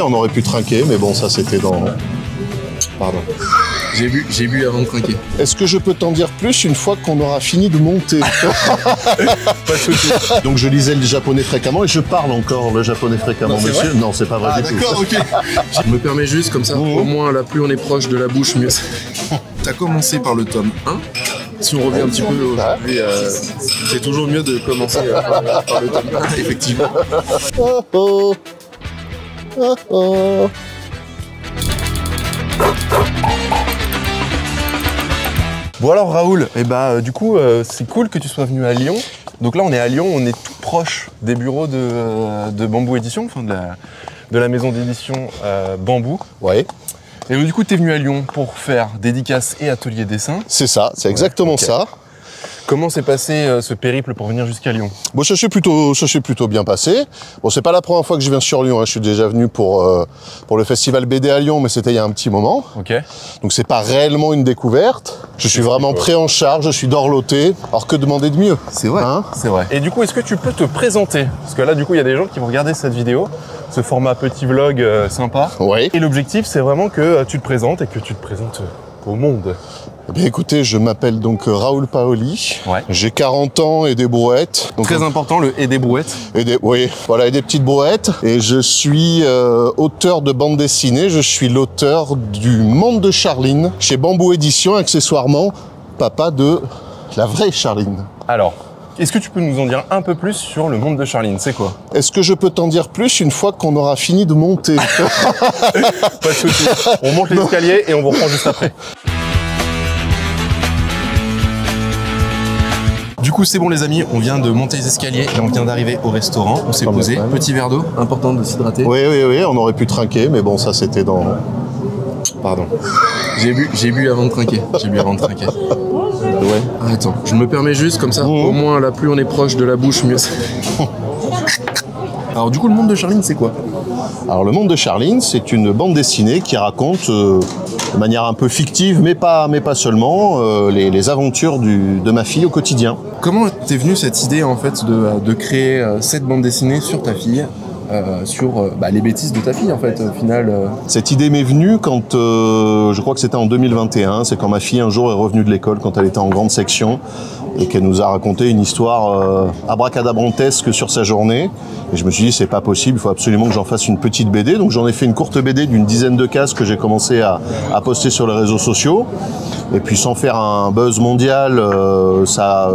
on aurait pu trinquer, mais bon, ça c'était dans... Pardon. J'ai bu avant de trinquer. Est-ce que je peux t'en dire plus une fois qu'on aura fini de monter? Pas de soucis. Donc je lisais le japonais fréquemment et je parle encore le japonais fréquemment, non, monsieur. Non, c'est pas vrai Ah du tout. d'accord, ok. Je me permets juste comme ça, au moins là, plus on est proche de la bouche, mieux c'est. T'as commencé par le tome 1. Si on revient un petit peu aujourd'hui, c'est toujours mieux de commencer par le tome 1, effectivement. Oh oh. Oh oh. Bon alors Raoul, du coup c'est cool que tu sois venu à Lyon. Donc là on est à Lyon, on est tout proche des bureaux de Bambou Édition, enfin de la maison d'édition Bambou. Ouais. Et donc, du coup tu es venu à Lyon pour faire dédicaces et atelier dessin. C'est ça, c'est exactement okay. ça. Comment s'est passé ce périple pour venir jusqu'à Lyon? Bon, ça s'est plutôt bien passé. Bon, c'est pas la première fois que je viens sur Lyon, hein. Je suis déjà venu pour le festival BD à Lyon, mais c'était il y a un petit moment. Ok. Donc c'est pas réellement une découverte. Je suis vraiment pris en charge, je suis dorloté. Alors que demander de mieux? C'est vrai. Hein? C'est vrai. Et du coup, est-ce que tu peux te présenter? Parce que là, du coup, il y a des gens qui vont regarder cette vidéo, ce format petit vlog sympa. Oui. Et l'objectif, c'est vraiment que tu te présentes et que tu te présentes au monde. Eh bien, écoutez, je m'appelle donc Raoul Paoli. Ouais. J'ai 40 ans et des brouettes. Donc, très important, le et des brouettes. Oui, voilà, et des petites brouettes. Et je suis auteur de bande dessinée. Je suis l'auteur du Monde de Charline chez Bambou Édition, accessoirement papa de la vraie Charline. Alors, est-ce que tu peux nous en dire un peu plus sur le Monde de Charline? C'est quoi? Est-ce que je peux t'en dire plus une fois qu'on aura fini de monter? Pas de soucis. On monte l'escalier et on vous reprend juste après. Du coup, c'est bon les amis, on vient de monter les escaliers et on vient d'arriver au restaurant. On s'est posé, petit verre d'eau, important de s'hydrater. Oui, on aurait pu trinquer, mais bon, ça c'était dans... Pardon. J'ai bu avant de trinquer. Ouais. Ah, attends, je me permets juste comme ça, au moins là, plus on est proche de la bouche, mieux c'est. Alors du coup, le Monde de Charline, c'est quoi? Alors le Monde de Charline, c'est une bande dessinée qui raconte de manière un peu fictive, mais pas seulement, les aventures de ma fille au quotidien. Comment t'es venue cette idée en fait de créer cette bande dessinée sur ta fille, sur les bêtises de ta fille en fait au final? Cette idée m'est venue quand, je crois que c'était en 2021, c'est quand ma fille un jour est revenue de l'école, quand elle était en grande section, et qu'elle nous a raconté une histoire abracadabrantesque sur sa journée. Et je me suis dit, c'est pas possible, il faut absolument que j'en fasse une petite BD. Donc j'en ai fait une courte BD d'une dizaine de cases que j'ai commencé à poster sur les réseaux sociaux. Et puis sans faire un buzz mondial, ça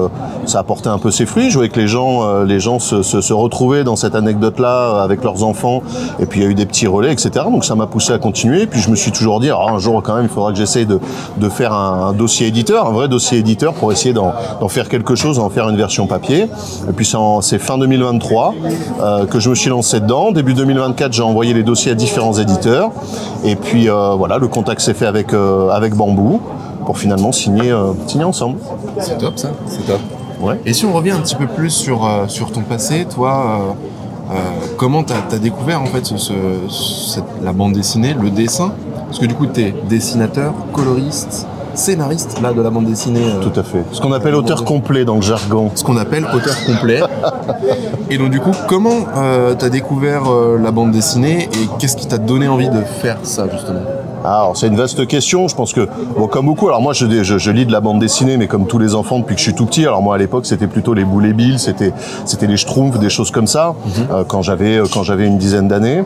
a porté un peu ses fruits. Je voyais que les gens se retrouvaient dans cette anecdote-là avec leurs enfants. Et puis il y a eu des petits relais, etc. Donc ça m'a poussé à continuer. Et puis je me suis toujours dit, un jour quand même, il faudra que j'essaye de faire un dossier éditeur, un vrai dossier éditeur pour essayer d'en faire quelque chose, d'en faire une version papier. Et puis c'est fin 2023 que je me suis lancé dedans. Début 2024, j'ai envoyé les dossiers à différents éditeurs. Et puis voilà, le contact s'est fait avec Bambou pour finalement signer ensemble. C'est top ça, c'est top. Ouais. Et si on revient un petit peu plus sur ton passé, toi, comment t'as découvert en fait la bande dessinée, le dessin? Parce que du coup, t'es dessinateur, coloriste, scénariste là de la bande dessinée. Tout à fait. Ce qu'on appelle auteur complet dans le jargon. Ce qu'on appelle auteur complet. Et donc du coup, comment t'as découvert la bande dessinée et qu'est-ce qui t'a donné envie de faire ça justement? Alors c'est une vaste question, je pense que, bon, comme beaucoup, alors moi je lis de la bande dessinée, mais comme tous les enfants depuis que je suis tout petit, alors moi à l'époque c'était plutôt les Boules et Bill, c'était les Schtroumpfs, des choses comme ça, quand j'avais une dizaine d'années.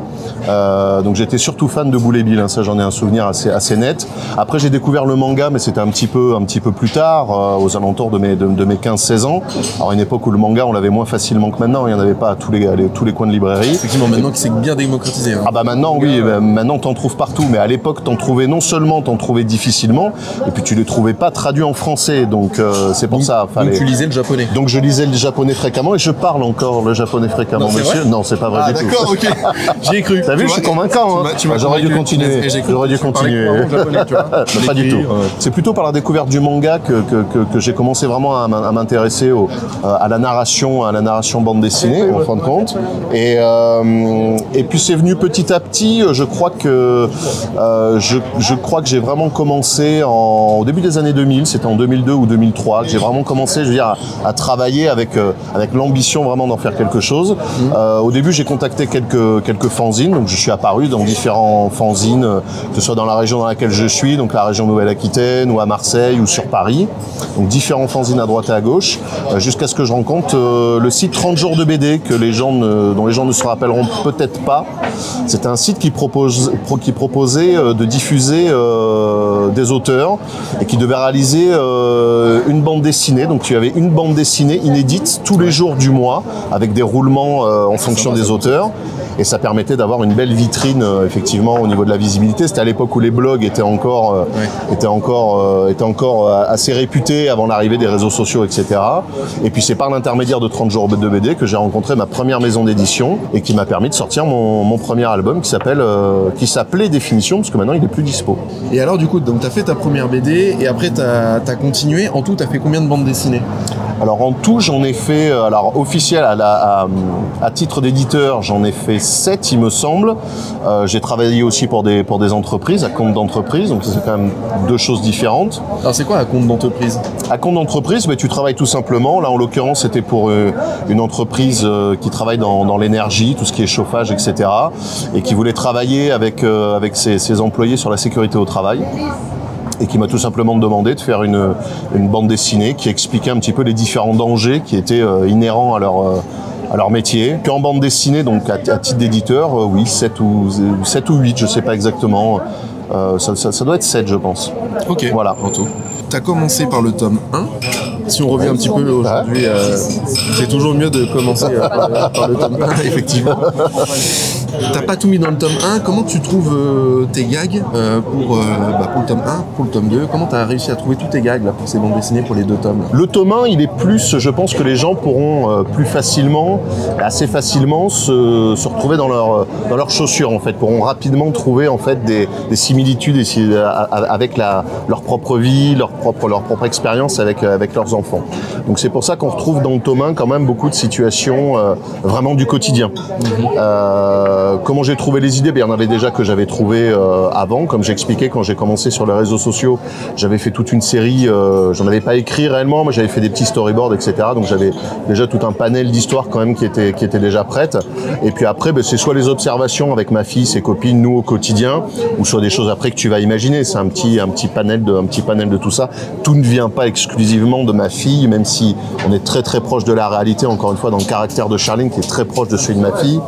Donc j'étais surtout fan de Boules et Bill, hein, ça j'en ai un souvenir assez net. Après j'ai découvert le manga, mais c'était un petit peu plus tard, aux alentours de mes 15-16 ans. Alors une époque où le manga on l'avait moins facilement que maintenant, il n'y en avait pas à tous les coins de librairie. Effectivement, maintenant que c'est bien démocratisé. Hein. Ah bah maintenant oui, maintenant t'en trouves partout, mais à l'époque non seulement t'en trouvais difficilement, et puis tu les trouvais pas traduits en français, donc c'est pour ça. Donc tu lisais le japonais. Donc je lisais le japonais fréquemment et je parle encore le japonais fréquemment, non, monsieur. Vrai non, c'est pas vrai du tout. D'accord, ok. J'y ai cru. T'as vu, je suis convaincant. J'aurais dû continuer. J'aurais dû continuer. Pas du tout. C'est plutôt par la découverte du manga que j'ai commencé vraiment à m'intéresser à la narration bande dessinée, en fin de compte. Et puis c'est venu petit à petit. Je crois que je crois que j'ai vraiment commencé au début des années 2000, c'était en 2002 ou 2003, que j'ai vraiment commencé, je veux dire, à travailler avec l'ambition vraiment d'en faire quelque chose. Au début, j'ai contacté quelques fanzines, donc je suis apparu dans différents fanzines, que ce soit dans la région dans laquelle je suis, donc la région Nouvelle-Aquitaine, ou à Marseille, ou sur Paris. Donc différents fanzines à droite et à gauche, jusqu'à ce que je rencontre le site 30 jours de BD, dont les gens ne se rappelleront peut-être pas. C'était un site qui proposait de diffuser des auteurs et qui devait réaliser une bande dessinée. Donc tu avais une bande dessinée inédite tous les jours du mois avec des roulements en fonction des auteurs. Et ça permettait d'avoir une belle vitrine effectivement au niveau de la visibilité. C'était à l'époque où les blogs étaient encore assez réputés avant l'arrivée des réseaux sociaux, etc. Et puis c'est par l'intermédiaire de 30 jours de BD que j'ai rencontré ma première maison d'édition et qui m'a permis de sortir mon premier album qui s'appelait Définition, parce que maintenant il est plus dispo. Et alors du coup, donc tu as fait ta première BD et après tu as continué. En tout, tu as fait combien de bandes dessinées? Alors en tout, j'en ai fait, officiel, à titre d'éditeur, j'en ai fait 7, il me semble. J'ai travaillé aussi pour des entreprises, à compte d'entreprise, donc c'est quand même deux choses différentes. Alors c'est quoi à compte d'entreprise? À compte d'entreprise, tu travailles tout simplement. Là, en l'occurrence, c'était pour une entreprise qui travaille dans l'énergie, tout ce qui est chauffage, etc. et qui voulait travailler avec ses employés sur la sécurité au travail. Et qui m'a tout simplement demandé de faire une bande dessinée qui expliquait un petit peu les différents dangers qui étaient inhérents à leur métier. Puis en bande dessinée, donc à titre d'éditeur, oui, 7 ou 8, je sais pas exactement. Ça doit être 7, je pense. Ok, voilà. En tout. Tu as commencé par le tome 1. Si on revient un petit peu aujourd'hui, c'est toujours mieux de commencer par le tome 1, effectivement. T'as pas tout mis dans le tome 1. Comment tu trouves tes gags pour le tome 1, pour le tome 2? Comment tu as réussi à trouver tous tes gags là, pour ces bandes dessinées pour les 2 tomes? Le tome 1, il est plus, je pense que les gens pourront assez facilement se retrouver dans leurs chaussures en fait, pourront rapidement trouver en fait des similitudes avec leur propre vie, leur propre expérience avec leurs enfants. Donc c'est pour ça qu'on retrouve dans le tome 1 quand même beaucoup de situations vraiment du quotidien. Comment j'ai trouvé les idées? Il y en avait déjà que j'avais trouvé avant, comme j'expliquais quand j'ai commencé sur les réseaux sociaux, j'avais fait toute une série, j'en avais pas écrit réellement, mais j'avais fait des petits storyboards, etc. Donc j'avais déjà tout un panel d'histoires quand même qui était déjà prête. Et puis après, c'est soit les observations avec ma fille, ses copines, nous au quotidien, ou soit des choses après que tu vas imaginer. C'est un petit panel de tout ça. Tout ne vient pas exclusivement de ma fille, même si on est très très proche de la réalité, encore une fois, dans le caractère de Charline qui est très proche de celui de ma fille.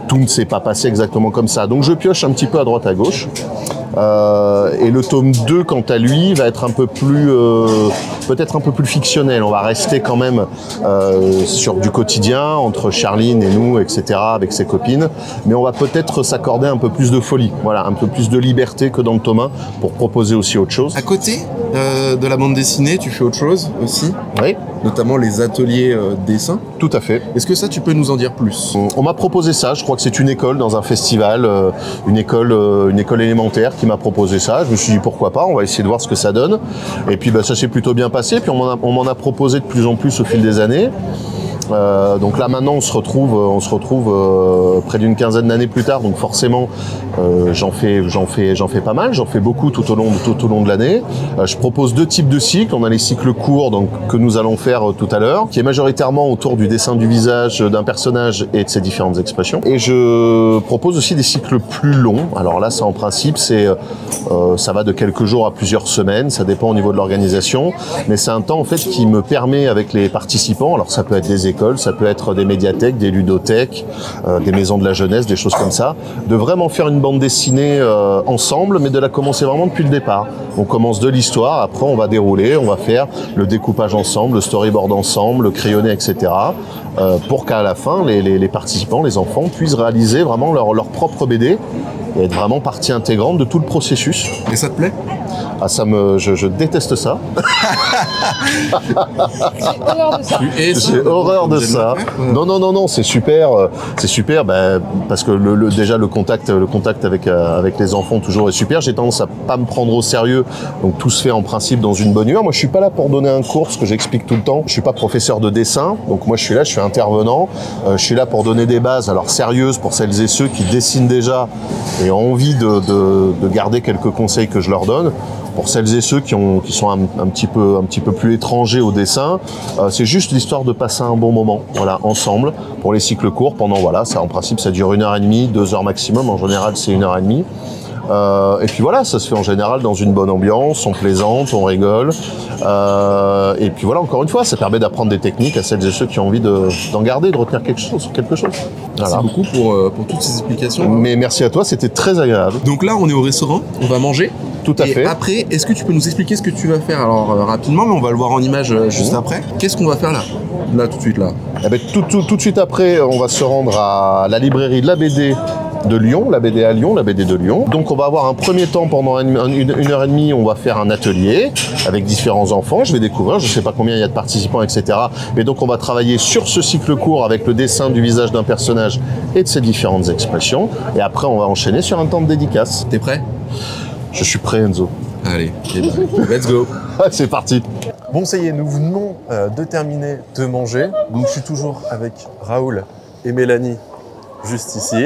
Tout ne s'est pas passé exactement comme ça. Donc je pioche un petit peu à droite à gauche. Et le tome 2, quant à lui, va être peut-être un peu plus fictionnel. On va rester quand même sur du quotidien, entre Charline et nous, etc., avec ses copines. Mais on va peut-être s'accorder un peu plus de folie, voilà, un peu plus de liberté que dans le tome 1 pour proposer aussi autre chose. À côté de la bande dessinée, tu fais autre chose aussi? Oui. Notamment les ateliers dessin. Tout à fait. Est-ce que ça, tu peux nous en dire plus? On m'a proposé ça, je crois que c'est une école dans un festival, une école élémentaire qui m'a proposé ça. Je me suis dit pourquoi pas, on va essayer de voir ce que ça donne. Et puis ça s'est plutôt bien passé, puis on m'en a proposé de plus en plus au fil des années. Donc là maintenant on se retrouve près d'une quinzaine d'années plus tard, donc forcément j'en fais pas mal, j'en fais beaucoup tout au long de l'année. Je propose 2 types de cycles. On a les cycles courts donc que nous allons faire tout à l'heure, qui est majoritairement autour du dessin du visage d'un personnage et de ses différentes expressions. Et je propose aussi des cycles plus longs. Alors là ça en principe ça va de quelques jours à plusieurs semaines, ça dépend au niveau de l'organisation, mais c'est un temps en fait qui me permet avec les participants, alors ça peut être des écoles, ça peut être des médiathèques, des ludothèques, des maisons de la jeunesse, des choses comme ça, de vraiment faire une bande dessinée ensemble, mais de la commencer vraiment depuis le départ. On commence de l'histoire, après on va dérouler, on va faire le découpage ensemble, le storyboard ensemble, le crayonné, etc. Pour qu'à la fin, les participants, les enfants, puissent réaliser vraiment leur propre BD et être vraiment partie intégrante de tout le processus. Et ça te plaît? Ah, je déteste ça. J'ai horreur de ça. Non, c'est super. Parce que déjà le contact avec les enfants toujours est super. J'ai tendance à pas me prendre au sérieux, donc tout se fait en principe dans une bonne humeur. Moi, je suis pas là pour donner un cours, ce que j'explique tout le temps. Je suis pas professeur de dessin, donc moi je suis là, je suis intervenant. Je suis là pour donner des bases, alors sérieuses pour celles et ceux qui dessinent déjà et ont envie de garder quelques conseils que je leur donne, pour celles et ceux qui sont un petit peu plus étrangers au dessin, c'est juste l'histoire de passer un bon moment, voilà, ensemble, pour les cycles courts, pendant, voilà, ça en principe ça dure 1h30, 2 heures maximum, en général c'est 1h30. Et puis voilà, ça se fait en général dans une bonne ambiance, on plaisante, on rigole. Et puis voilà, encore une fois, ça permet d'apprendre des techniques à celles et ceux qui ont envie d'en garder, de retenir quelque chose. Merci beaucoup pour toutes ces explications. Mais merci à toi, c'était très agréable. Donc là, on est au restaurant, on va manger. Tout à fait. Et après, est-ce que tu peux nous expliquer ce que tu vas faire? Alors rapidement, mais on va le voir en image juste après. Qu'est-ce qu'on va faire là? Là, tout de suite, là. Eh ben, tout de suite après, on va se rendre à la librairie de la BD de Lyon, la BD à Lyon, la BD de Lyon. Donc on va avoir un premier temps pendant une heure et demie, on va faire un atelier avec différents enfants. Je vais découvrir, je ne sais pas combien il y a de participants, etc. Mais donc on va travailler sur ce cycle court avec le dessin du visage d'un personnage et de ses différentes expressions. Et après on va enchaîner sur un temps de dédicace. T'es prêt? Je suis prêt, Enzo. Allez, let's go. C'est parti. Bon, ça y est, nous venons de terminer de manger. Donc je suis toujours avec Raoul et Mélanie juste ici.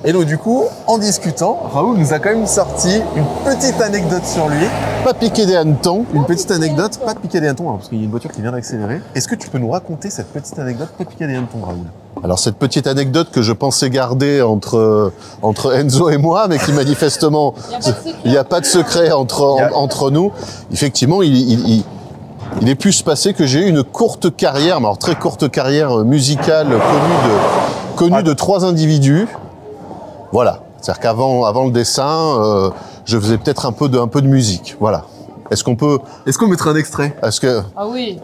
Et donc du coup, en discutant, Raoul nous a quand même sorti une petite anecdote sur lui. Pas piquer des hannetons. Une petite anecdote, pas de piquer des hannetons, alors, parce qu'il y a une voiture qui vient d'accélérer. Est-ce que tu peux nous raconter cette petite anecdote, pas de piquer des hannetons, Raoul? Alors cette petite anecdote que je pensais garder entre Enzo et moi, mais qui manifestement, il n'y a pas de secret entre nous. Effectivement, il est pu se passer que j'ai eu une courte carrière, mais alors très courte carrière musicale connue de 3 individus. Voilà, c'est-à-dire qu'avant le dessin, je faisais peut-être un peu de musique. Voilà. Est-ce qu'on mettrait un extrait? Ah oui.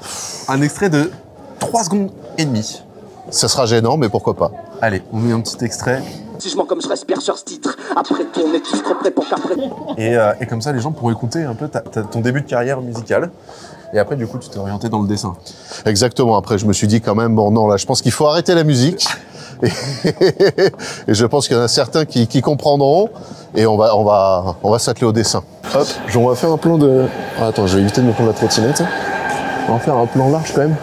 Un extrait de 3 secondes et demie. Ça sera gênant, mais pourquoi pas. Allez, on met un petit extrait. Jugement comme je respire sur ce titre. Après ton équipe trop prêt pour qu'après. Et comme ça, les gens pourront écouter un peu ton début de carrière musicale. Et après, du coup, tu t'es orienté dans le dessin. Exactement. Après, je me suis dit quand même, bon, non, là, je pense qu'il faut arrêter la musique. Et je pense qu'il y en a certains qui comprendront. Et on va s'atteler au dessin. Hop, on va faire un plan de... Ah, attends, je vais éviter de me prendre la trottinette. On va faire un plan large quand même,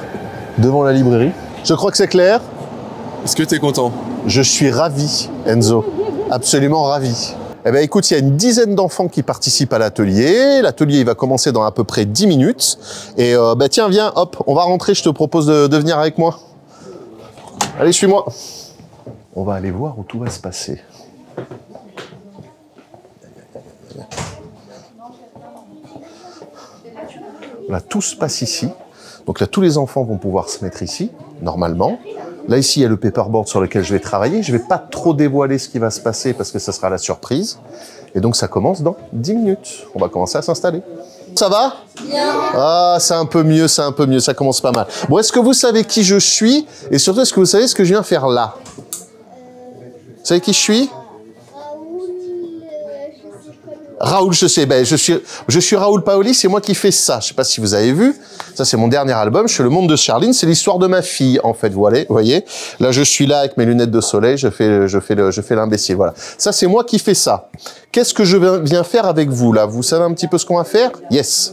devant la librairie. Je crois que c'est clair. Est-ce que tu es content? Je suis ravi, Enzo. Absolument ravi. Eh bien, écoute, il y a une dizaine d'enfants qui participent à l'atelier. L'atelier, il va commencer dans à peu près 10 minutes. Et tiens, viens, hop, on va rentrer. Je te propose de venir avec moi. Allez, suis-moi. On va aller voir où tout va se passer. Là, tout se passe ici. Donc là, tous les enfants vont pouvoir se mettre ici, normalement. Là, ici, il y a le paperboard sur lequel je vais travailler. Je ne vais pas trop dévoiler ce qui va se passer parce que ça sera la surprise. Et donc, ça commence dans 10 minutes. On va commencer à s'installer. Ça va? Bien. Ah, c'est un peu mieux, ça commence pas mal. Bon, est-ce que vous savez qui je suis? Et surtout, est-ce que vous savez ce que je viens faire là? Vous savez qui je suis? Raoul, je sais, ben, je suis Raoul Paoli, c'est moi qui fais ça. Je sais pas si vous avez vu. Ça, c'est mon dernier album. Je fais Le Monde de Charline. C'est l'histoire de ma fille, en fait. Vous voyez. Là, je suis là avec mes lunettes de soleil. Je fais l'imbécile. Voilà. Ça, c'est moi qui fais ça. Qu'est-ce que je viens faire avec vous, là? Vous savez un petit peu ce qu'on va faire? Yes.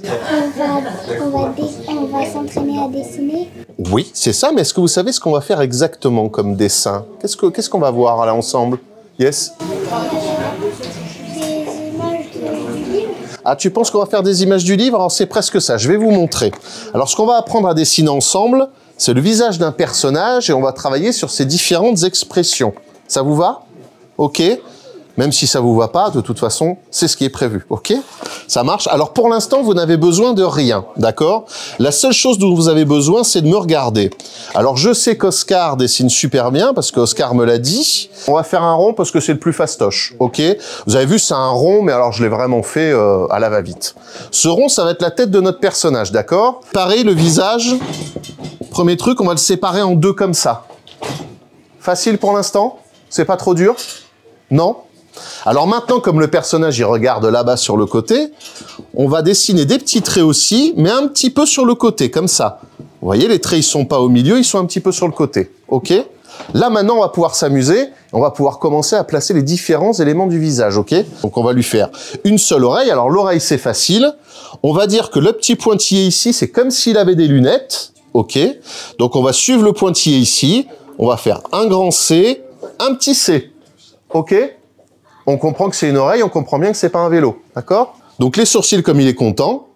On va s'entraîner à dessiner. Oui, c'est ça. Mais est-ce que vous savez ce qu'on va faire exactement comme dessin? Qu'est-ce qu'on va voir, là, ensemble? Yes. Ah, tu penses qu'on va faire des images du livre? Alors, c'est presque ça. Je vais vous montrer. Alors, ce qu'on va apprendre à dessiner ensemble, c'est le visage d'un personnage et on va travailler sur ses différentes expressions. Ça vous va? OK. Même si ça vous va pas, de toute façon, c'est ce qui est prévu. OK? Ça marche. Alors, pour l'instant, vous n'avez besoin de rien. D'accord? La seule chose dont vous avez besoin, c'est de me regarder. Alors, je sais qu'Oscar dessine super bien parce qu'Oscar me l'a dit. On va faire un rond parce que c'est le plus fastoche. OK? Vous avez vu, c'est un rond, mais alors je l'ai vraiment fait à la va-vite. Ce rond, ça va être la tête de notre personnage. D'accord? Pareil, le visage. Premier truc, on va le séparer en deux comme ça. Facile pour l'instant? C'est pas trop dur? Non? Alors maintenant, comme le personnage il regarde là-bas sur le côté, on va dessiner des petits traits aussi, mais un petit peu sur le côté, comme ça. Vous voyez, les traits, ils sont pas au milieu, ils sont un petit peu sur le côté. OK? Là, maintenant, on va pouvoir s'amuser. On va pouvoir commencer à placer les différents éléments du visage. OK? Donc, on va lui faire une seule oreille. Alors, l'oreille, c'est facile. On va dire que le petit pointillé ici, c'est comme s'il avait des lunettes. OK? Donc, on va suivre le pointillé ici. On va faire un grand C, un petit C. OK? on comprend que c'est une oreille, on comprend bien que c'est pas un vélo, d'accord? Donc les sourcils, comme il est content,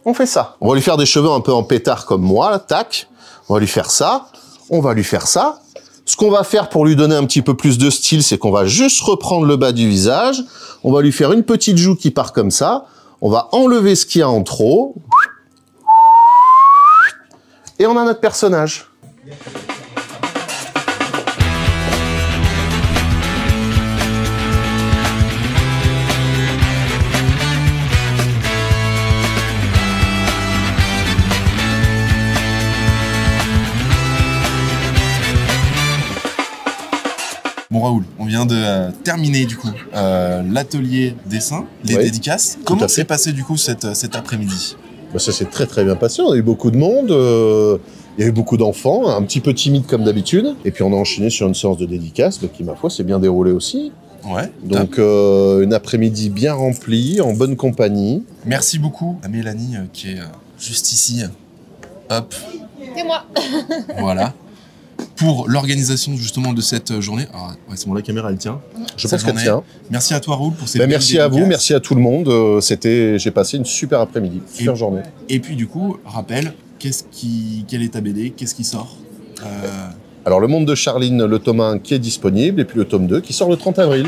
on fait ça. On va lui faire des cheveux un peu en pétard comme moi, là, tac. On va lui faire ça, on va lui faire ça. Ce qu'on va faire pour lui donner un petit peu plus de style, c'est qu'on va juste reprendre le bas du visage, on va lui faire une petite joue qui part comme ça, on va enlever ce qu'il y a en trop, et on a notre personnage. Bon Raoul, on vient de terminer du coup l'atelier dessin, les dédicaces. Comment s'est passé du coup cet après-midi? Bah, ça s'est très très bien passé, on a eu beaucoup de monde, il y a eu beaucoup d'enfants, un petit peu timides comme d'habitude, et puis on a enchaîné sur une séance de dédicaces qui, ma foi, s'est bien déroulée aussi. Ouais. Donc une après-midi bien remplie, en bonne compagnie. Merci beaucoup à Mélanie qui est juste ici. Hop. C'est moi. Voilà. Pour l'organisation justement de cette journée. Ah, ouais, c'est bon, la caméra elle tient. Je pense qu'elle tient. Merci à toi Raoul pour ces merci à vous, merci à tout le monde. J'ai passé une super après-midi, super journée. Et puis du coup, rappel, quelle est ta BD? Qu'est-ce qui sort Alors Le Monde de Charline, le tome 1 qui est disponible, et puis le tome 2 qui sort le 30 avril.